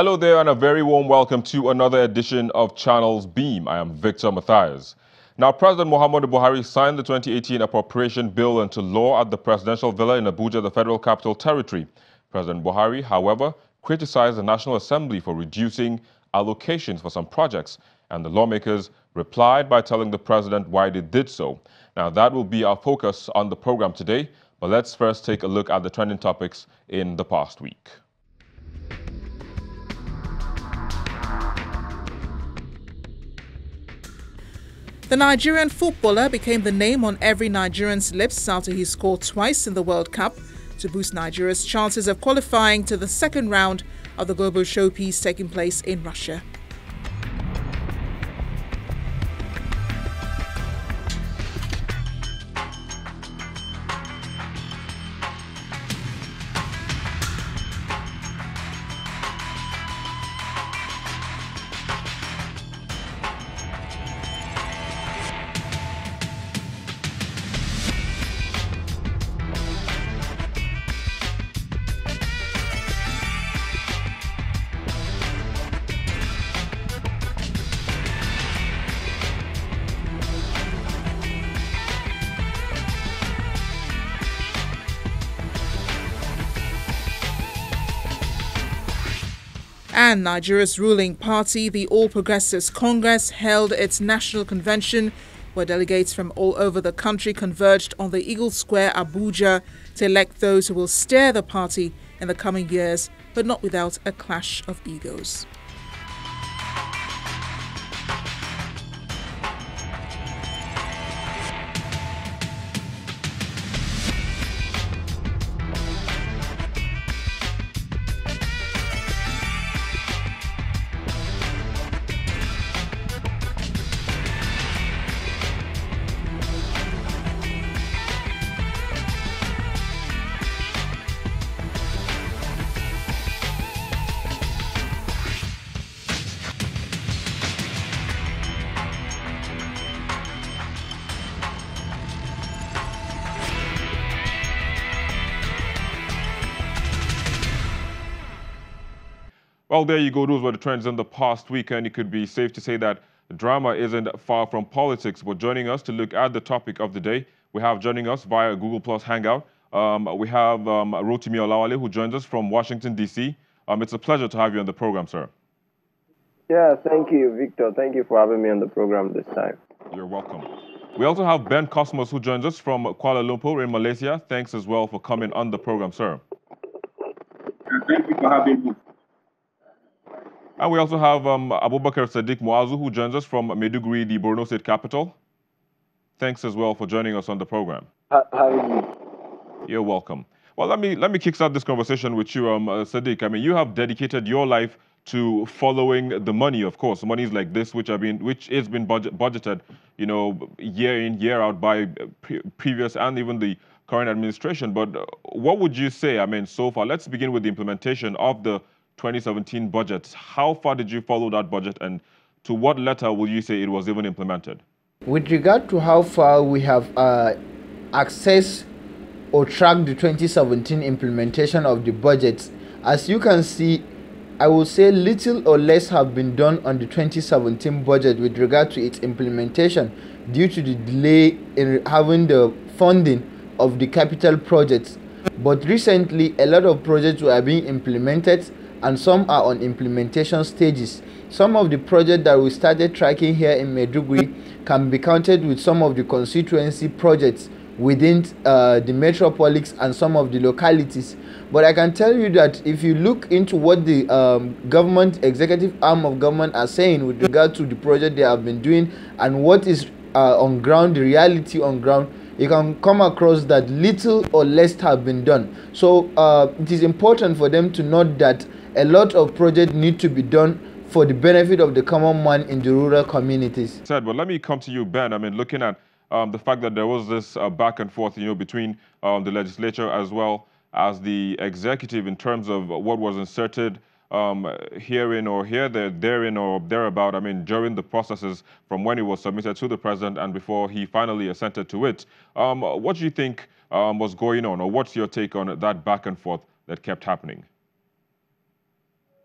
Hello there and a very warm welcome to another edition of Channels Beam. I am Victor Matthias. Now, President Muhammadu Buhari signed the 2018 appropriation bill into law at the presidential villa in Abuja, the Federal Capital Territory. President Buhari, however, criticized the National Assembly for reducing allocations for some projects, and the lawmakers replied by telling the president why they did so. Now, that will be our focus on the program today, but let's first take a look at the trending topics in the past week. The Nigerian footballer became the name on every Nigerian's lips after he scored twice in the World Cup to boost Nigeria's chances of qualifying to the second round of the global showpiece taking place in Russia. And Nigeria's ruling party, the All Progressives Congress, held its national convention where delegates from all over the country converged on the Eagle Square, Abuja, to elect those who will steer the party in the coming years, but not without a clash of egos. Well, there you go. Those were the trends in the past week, and it could be safe to say that drama isn't far from politics. But joining us to look at the topic of the day, we have joining us via Google Plus Hangout. We have Rotimi Olawale, who joins us from Washington, D.C. It's a pleasure to have you on the program, sir. Yeah, thank you, Victor. Thank you for having me on the program this time. You're welcome. We also have Ben Cosmos, who joins us from Kuala Lumpur in Malaysia. Thanks as well for coming on the program, sir. Thank you for having me. And we also have Abubakar Sadiq Muazu, who joins us from Maiduguri, the Borno State capital. Thanks as well for joining us on the program. Having me. You're welcome. Well, let me kickstart this conversation with you, Sadiq. I mean, you have dedicated your life to following the money, of course, monies like this, which has been budgeted, you know, year in, year out by previous and even the current administration. But what would you say? I mean, so far, let's begin with the implementation of the 2017 budget. How far did you follow that budget, and to what letter will you say it was even implemented? With regard to how far we have accessed or tracked the 2017 implementation of the budget, as you can see, I would say little or less have been done on the 2017 budget with regard to its implementation due to the delay in having the funding of the capital projects. But recently, a lot of projects were being implemented and some are on implementation stages. Some of the projects that we started tracking here in Maiduguri can be counted with some of the constituency projects within the metropolis and some of the localities. But I can tell you that if you look into what the government, executive arm of government are saying with regard to the project they have been doing and what is on ground, the reality on ground, you can come across that little or less have been done. So it is important for them to note that a lot of projects need to be done for the benefit of the common man in the rural communities. But let me come to you, Ben. I mean, looking at the fact that there was this back and forth, you know, between the legislature as well as the executive in terms of what was inserted herein or therein or thereabout. I mean, during the processes from when it was submitted to the president and before he finally assented to it. What do you think was going on, or what's your take on that back and forth that kept happening?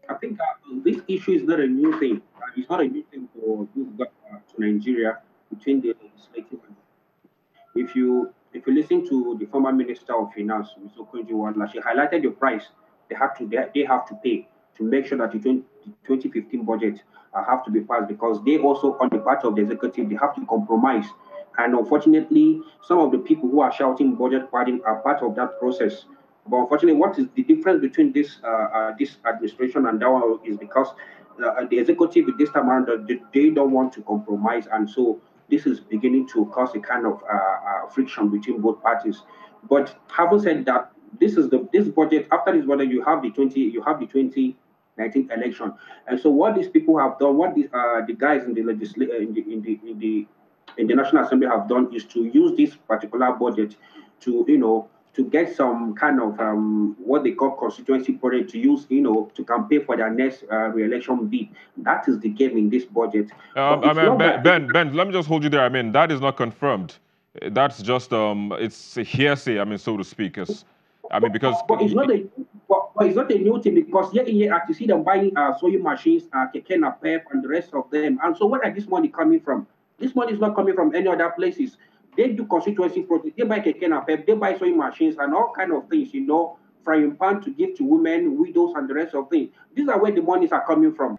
I think this issue is not a new thing. It's not a new thing for to Nigeria between the legislative and if you listen to the former Minister of Finance, Mr. Pt.1, she highlighted the price they have to pay to make sure that the 2015 budget have to be passed because they also on the part of the executive they have to compromise. And unfortunately, some of the people who are shouting budget padding are part of that process. But unfortunately, what is the difference between this administration and that one is because the executive this time around they don't want to compromise, and so this is beginning to cause a kind of friction between both parties. But having said that, this budget. After this budget, you have the 2019 election, and so what these people have done, what the guys in the legislature in the National Assembly have done is to use this particular budget to to get some kind of what they call constituency project to use to campaign for their next re-election bid. That is the game in this budget. But I it's mean, not that. Ben, let me just hold you there. I mean, that is not confirmed. That's just it's a hearsay. I mean, so to speak. I mean, because But it's not a new thing because year in year out you see them buying sewing machines, keke napep, and the rest of them. And so where are this money coming from? This money is not coming from any other places. They do constituency projects. They buy keke napep, they buy sewing machines and all kind of things. Frying pan to give to women, widows, and the rest of things. These are where the monies are coming from.